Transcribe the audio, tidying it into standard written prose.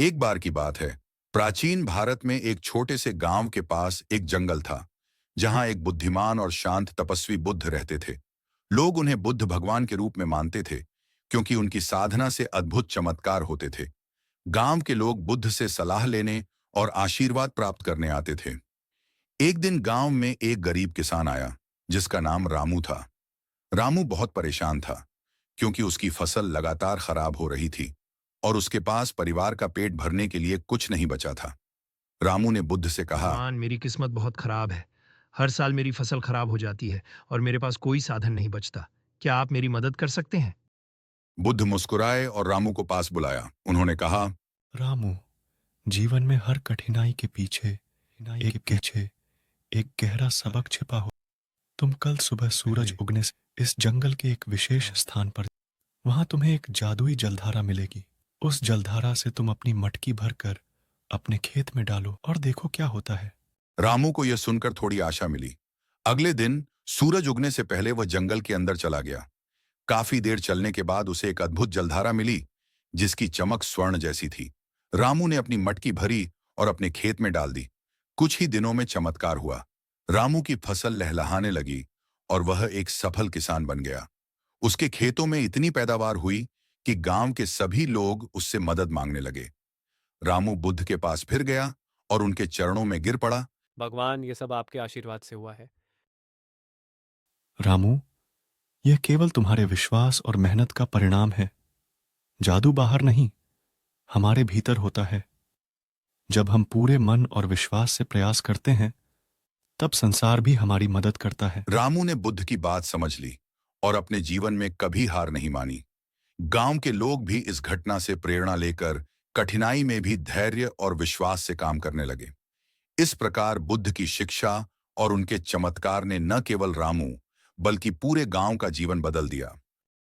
एक बार की बात है। प्राचीन भारत में एक छोटे से गांव के पास एक जंगल था, जहां एक बुद्धिमान और शांत तपस्वी बुद्ध रहते थे। लोग उन्हें बुद्ध भगवान के रूप में मानते थे, क्योंकि उनकी साधना से अद्भुत चमत्कार होते थे। गांव के लोग बुद्ध से सलाह लेने और आशीर्वाद प्राप्त करने आते थे। एक दिन गांव में एक गरीब किसान आया, जिसका नाम रामू था। रामू बहुत परेशान था, क्योंकि उसकी फसल लगातार खराब हो रही थी और उसके पास परिवार का पेट भरने के लिए कुछ नहीं बचा था। रामू ने बुद्ध से कहा, भगवान, मेरी किस्मत बहुत खराब है। हर साल मेरी फसल खराब हो जाती है और मेरे पास कोई साधन नहीं बचता। क्या आप मेरी मदद कर सकते हैं? बुद्ध मुस्कुराए और रामू को पास बुलाया। उन्होंने कहा, रामू, जीवन में हर कठिनाई के पीछे एक गहरा सबक छिपा हो। तुम कल सुबह सूरज उगने से इस जंगल के एक विशेष स्थान पर, वहां तुम्हें एक जादुई जलधारा मिलेगी। उस जलधारा से तुम अपनी मटकी भरकर अपने खेत में डालो और देखो क्या होता है। रामू को यह सुनकर थोड़ी आशा मिली। अगले दिन सूरज उगने से पहले वह जंगल के अंदर चला गया। काफी देर चलने के बाद उसे एक अद्भुत जलधारा मिली, जिसकी चमक स्वर्ण जैसी थी। रामू ने अपनी मटकी भरी और अपने खेत में डाल दी। कुछ ही दिनों में चमत्कार हुआ। रामू की फसल लहलहाने लगी और वह एक सफल किसान बन गया। उसके खेतों में इतनी पैदावार हुई कि गांव के सभी लोग उससे मदद मांगने लगे। रामू बुद्ध के पास फिर गया और उनके चरणों में गिर पड़ा। भगवान, ये सब आपके आशीर्वाद से हुआ है। रामू, यह केवल तुम्हारे विश्वास और मेहनत का परिणाम है। जादू बाहर नहीं, हमारे भीतर होता है। जब हम पूरे मन और विश्वास से प्रयास करते हैं, तब संसार भी हमारी मदद करता है। रामू ने बुद्ध की बात समझ ली और अपने जीवन में कभी हार नहीं मानी। गांव के लोग भी इस घटना से प्रेरणा लेकर कठिनाई में भी धैर्य और विश्वास से काम करने लगे। इस प्रकार बुद्ध की शिक्षा और उनके चमत्कार ने न केवल रामू बल्कि पूरे गांव का जीवन बदल दिया।